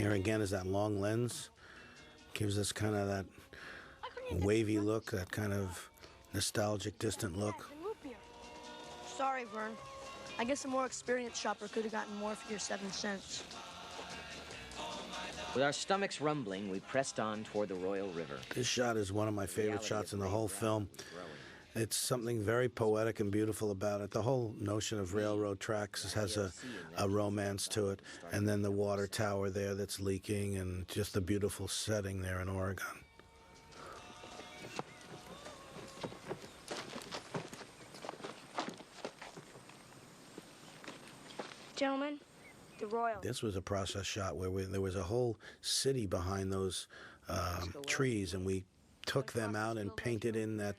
Here again is that long lens. Gives us kind of that wavy look, that kind of nostalgic, distant look. Sorry, Vern. I guess a more experienced shopper could have gotten more for your 7 cents. With our stomachs rumbling, we pressed on toward the Royal River. This shot is one of my favorite shots in the whole film. It's something very poetic and beautiful about it. The whole notion of railroad tracks has a romance to it. And then the water tower there that's leaking, and just the beautiful setting there in Oregon. Gentlemen, the Royal. This was a process shot where there was a whole city behind those trees, and we took them out and painted in that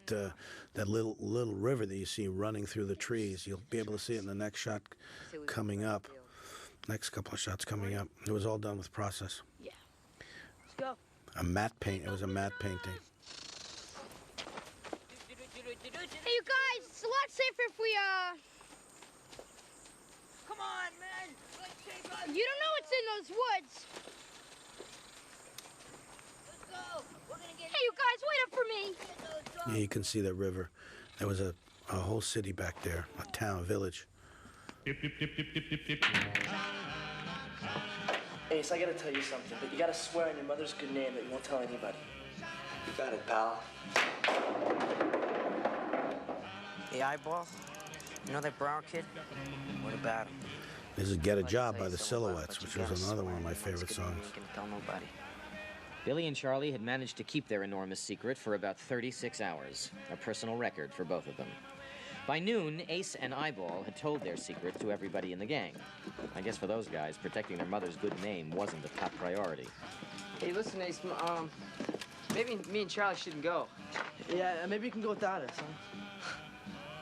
little river that you see running through the trees. You'll be able to see it in the next shot coming up. Next couple of shots coming up. It was all done with process. Yeah. Let's go. A matte paint. It was a matte painting. Hey, you guys, it's a lot safer if we, Come on, man! You don't know what's in those woods. Let's go! We're gonna get... Hey, you guys, wait up for me. Yeah, you can see the river. There was a whole city back there, a town, a village. Ace, I gotta tell you something, but you gotta swear on your mother's good name that you won't tell anybody. You got it, pal. Hey, Eyeball, you know that Brower kid? What about him? This is Get a Job by the Silhouettes, which was another one of my favorite songs. Tell nobody. Billy and Charlie had managed to keep their enormous secret for about 36 hours, a personal record for both of them. By noon, Ace and Eyeball had told their secret to everybody in the gang. I guess for those guys, protecting their mother's good name wasn't the top priority. Hey, listen, Ace, maybe me and Charlie shouldn't go. Yeah, maybe you can go without us, huh?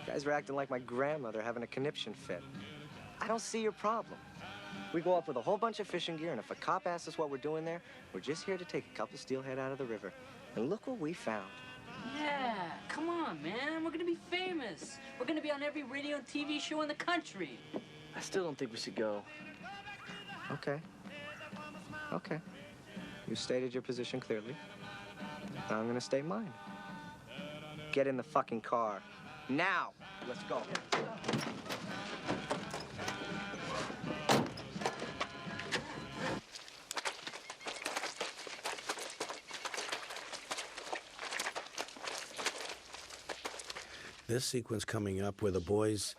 You guys were acting like my grandmother having a conniption fit. I don't see your problem. We go up with a whole bunch of fishing gear, and if a cop asks us what we're doing there, we're just here to take a couple steelhead out of the river. And look what we found. Yeah, come on, man. We're gonna be famous. We're gonna be on every radio and TV show in the country. I still don't think we should go. Okay. Okay. You stated your position clearly. Now I'm gonna state mine. Get in the fucking car. Now! Let's go. This sequence coming up where the boys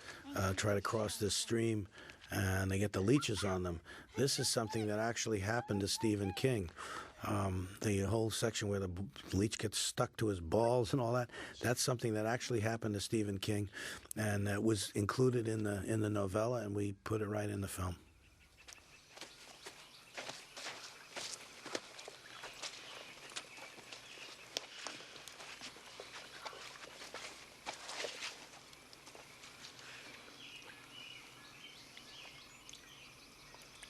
try to cross this stream and they get the leeches on them. This is something that actually happened to Stephen King. The whole section where the leech gets stuck to his balls and all that, that's something that actually happened to Stephen King, and it was included in the novella, and we put it right in the film.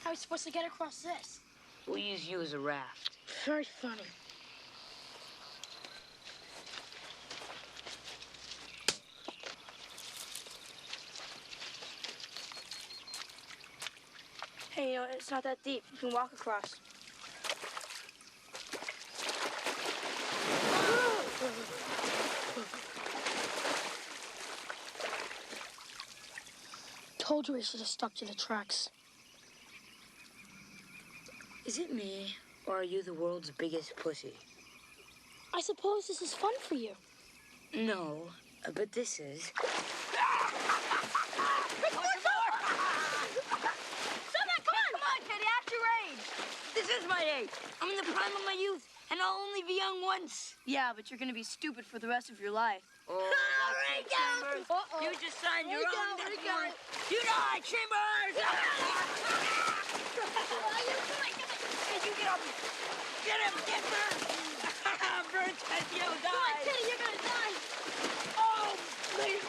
How are we supposed to get across this? We'll use you as a raft. Very funny. Hey, you know, it's not that deep. You can walk across. Told you we should have stuck to the tracks. Is it me, or are you the world's biggest pussy? I suppose this is fun for you. No, but this is. Stop that! Come on, Teddy, act your age. This is my age. I'm in the prime of my youth, and I'll only be young once. Yeah, but you're gonna be stupid for the rest of your life. Oh, Chambers. You just signed your own death warrant. You die, Chambers! Did you get up? Get him! Get Bert! Bert says you die! Come on, Teddy, you're gonna die! Oh, please!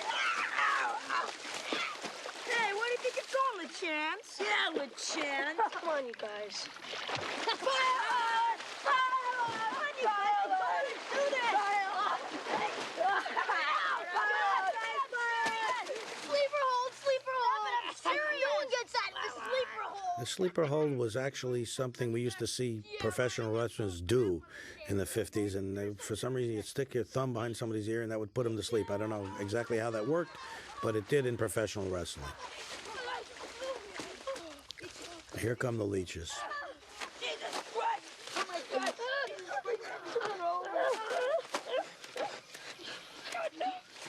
Hey, where do you think you're going, LeChance? Yeah, LeChance! Come on, you guys. The sleeper hold was actually something we used to see professional wrestlers do in the 50s, and for some reason you'd stick your thumb behind somebody's ear and that would put them to sleep. I don't know exactly how that worked, but it did in professional wrestling. Here come the leeches.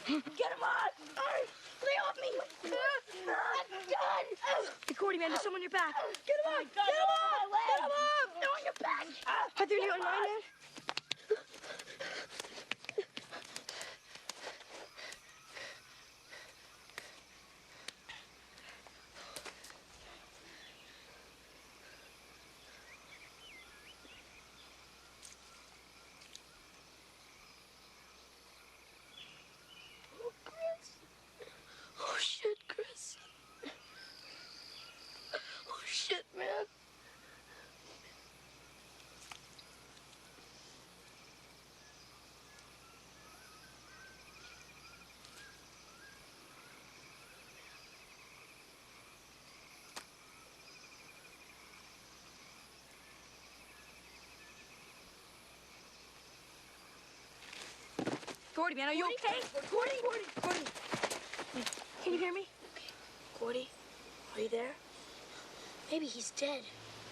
Get him on! Lay off me! I'm done! Hey, Cordy, man, there's someone on your back. Get him on! Get him on! Get him on! They're on your back! Are they on mine, man? Oh, shit, Chris. Oh, shit, man. Gordy, man, are you okay? Gordy, Gordy, Gordy. Can you hear me? Gordy, are you there? Maybe he's dead.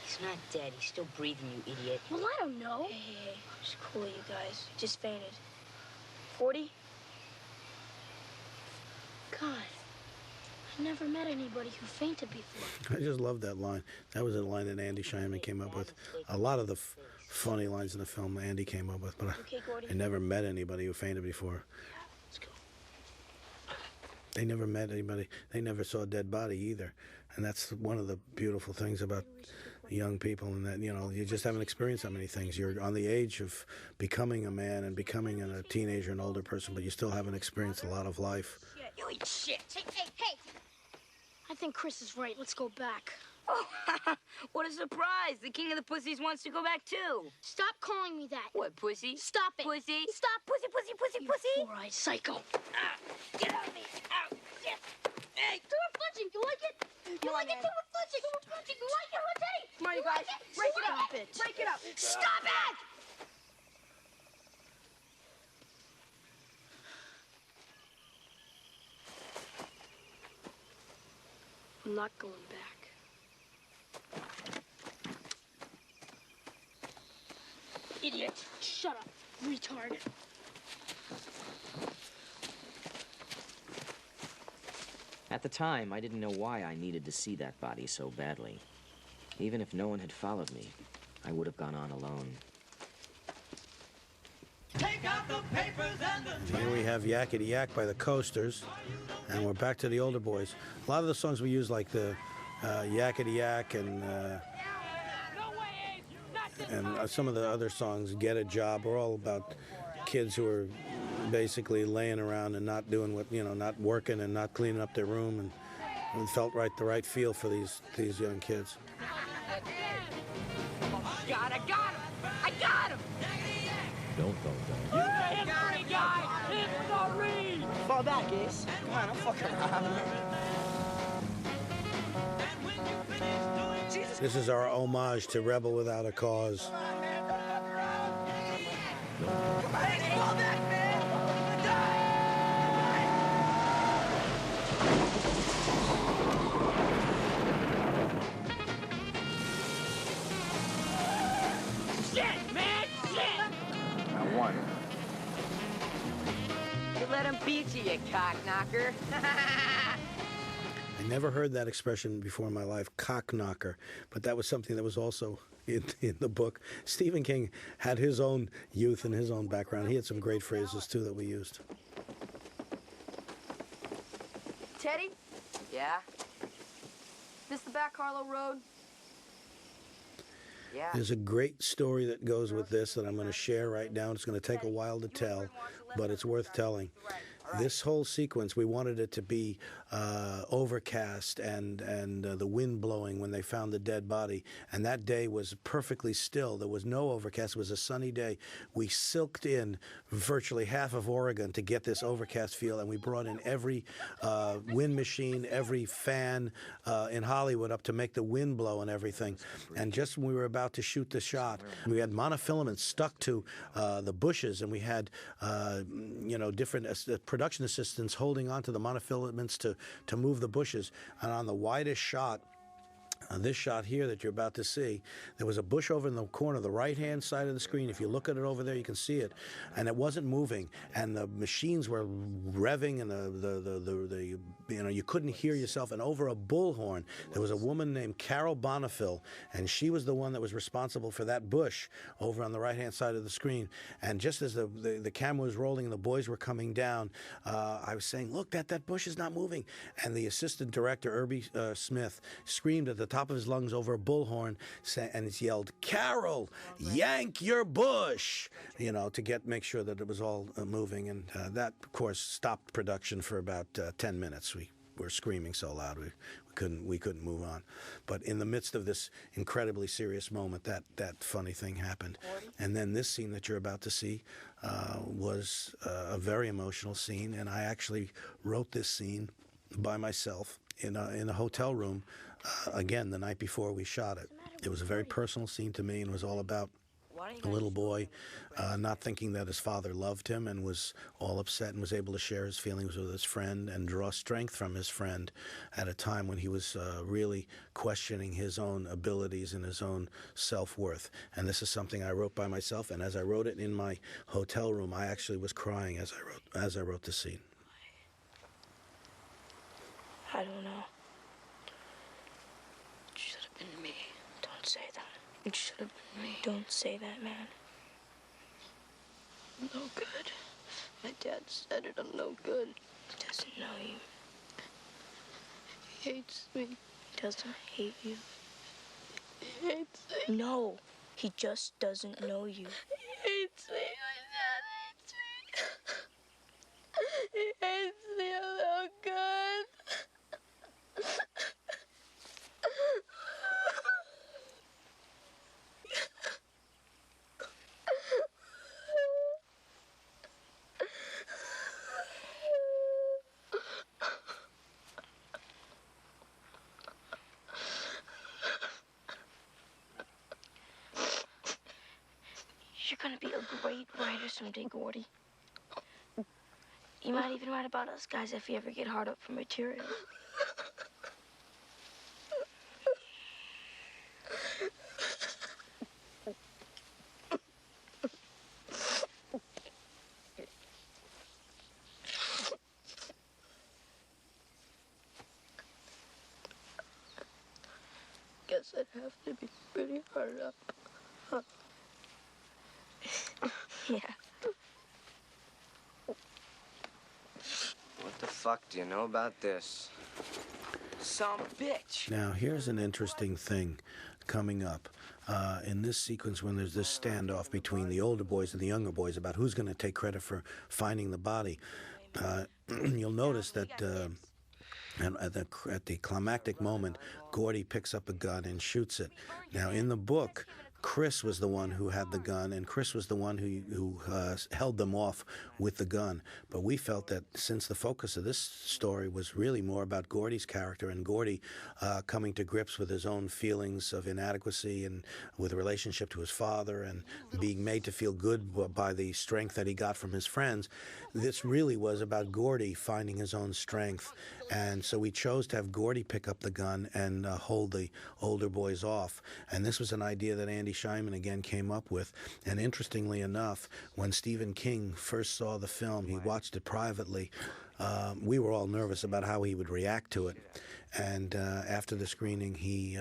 He's not dead. He's still breathing, you idiot. Well, I don't know. Hey, just cool, you guys. He just fainted. 40? God, I never met anybody who fainted before. I just love that line. That was a line that Andy Scheinman came up with. A lot of the funny lines in the film Andy came up with, but Okay, Gordy. I never met anybody who fainted before. Let's go. They never met anybody. They never saw a dead body either. And that's one of the beautiful things about young people, and that, you know, you just haven't experienced that many things. You're on the age of becoming a man and becoming a teenager and older person, but you still haven't experienced a lot of life. You eat shit. Hey! I think Chris is right. Let's go back. Oh, what a surprise. The king of the pussies wants to go back, too. Stop calling me that. What, pussy? Stop it. Pussy? Stop, pussy, pussy, pussy, You pussy. four-eyed psycho. Get out of me. Out. Shit. Hey. Do a flinching. You like it? You like it? Do a flinching. Do a flinching. You like it, Teddy? Come on, you guys. Break it up. Break it up. Stop it! I'm not going back. Idiot. Shut up, retard. At the time, I didn't know why I needed to see that body so badly. Even if no one had followed me, I would have gone on alone. Here we have Yakety Yak by the Coasters, and we're back to the older boys. A lot of the songs we use, like the Yakety Yak and some of the other songs, Get a Job, are all about kids who are basically laying around and not doing what, you know, not working and not cleaning up their room, and felt the right feel for these young kids. I got him. I got him. Don't fall down. Fall back, Ace. Come on, I'm fucking around. This is our homage to Rebel Without a Cause. Shit, man. Shit. I won. You let him beat you, you cock knocker. I never heard that expression before in my life, cock knocker, but that was something that was also in the book. Stephen King had his own youth and his own background. He had some great phrases, too, that we used. Teddy, Yeah? this the back Harlow Road? Yeah. There's a great story that goes with this that I'm going to share right now. It's going to take a while to tell, but it's worth telling. This whole sequence, we wanted it to be overcast and the wind blowing when they found the dead body. And that day was perfectly still. There was no overcast. It was a sunny day. We silked in virtually half of Oregon to get this overcast feel, and we brought in every wind machine, every fan in Hollywood up to make the wind blow and everything. And just when we were about to shoot the shot, we had monofilaments stuck to the bushes, and we had different production assistants holding onto the monofilaments to move the bushes. And on the widest shot, this shot here that you're about to see, there was a bush over in the corner, the right-hand side of the screen. If you look at it over there, you can see it. And it wasn't moving. And the machines were revving, and you couldn't hear yourself. And over a bullhorn, there was a woman named Carol Bonifil, and she was the one that was responsible for that bush over on the right-hand side of the screen. And just as the camera was rolling and the boys were coming down, I was saying, look, that bush is not moving. And the assistant director, Irby Smith, screamed at the top of his lungs over a bullhorn, and he yelled, "Carol, yank your bush!" To make sure that it was all moving. And that, of course, stopped production for about 10 minutes. We were screaming so loud we couldn't move on. But in the midst of this incredibly serious moment, that funny thing happened. And then this scene that you're about to see was a very emotional scene, and I actually wrote this scene by myself in a hotel room. Again, the night before we shot it. It was a very personal scene to me, and it was all about a little boy not thinking that his father loved him and was all upset, and was able to share his feelings with his friend and draw strength from his friend at a time when he was really questioning his own abilities and his own self-worth. And this is something I wrote by myself, and as I wrote it in my hotel room, I actually was crying as I wrote the scene. I don't know. It should have been me. Don't say that. It should have been me. Don't say that, man. I'm no good. My dad said it. I'm no good. He doesn't know you. He hates me. He doesn't hate you. He hates me. No, he just doesn't know you. He hates me. My dad hates me. He hates me. I'm no good. You're gonna be a great writer someday, Gordy. You might even write about us guys if you ever get hard up for material. Guess I'd have to be pretty hard up. Huh? Yeah. What the fuck do you know about this? Some bitch. Now, here's an interesting thing coming up. In this sequence, when there's this standoff between the older boys and the younger boys about who's going to take credit for finding the body, you'll notice that at the climactic moment, Gordy picks up a gun and shoots it. Now, in the book, Chris was the one who had the gun, and Chris was the one who held them off with the gun. But we felt that since the focus of this story was really more about Gordy's character and Gordy coming to grips with his own feelings of inadequacy and with a relationship to his father and being made to feel good by the strength that he got from his friends, this really was about Gordy finding his own strength. And so we chose to have Gordy pick up the gun and hold the older boys off. And this was an idea that Andy Scheinman again came up with. And interestingly enough, when Stephen King first saw the film, he watched it privately we were all nervous about how he would react to it. And after the screening, he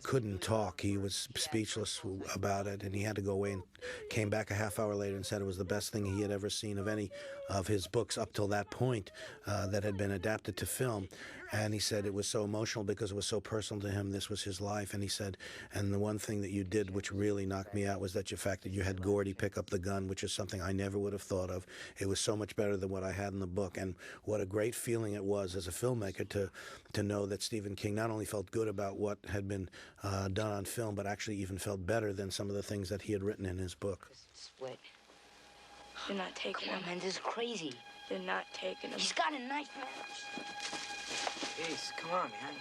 couldn't talk. He was speechless about it, and he had to go away and came back a half hour later and said it was the best thing he had ever seen of any of his books up till that point that had been adapted to film. And he said it was so emotional because it was so personal to him. This was his life. And he said, and the one thing that you did which really knocked me out was that the fact that you had Gordy pick up the gun, which is something I never would have thought of. It was so much better than what I had in the book. And what a great feeling it was as a filmmaker to know that Stephen King not only felt good about what had been done on film, but actually even felt better than some of the things that he had written in his book. Split. They're not taking Come on, him. man, this is crazy. They're not taking him. He's got a knife, man. Ace, come on, man.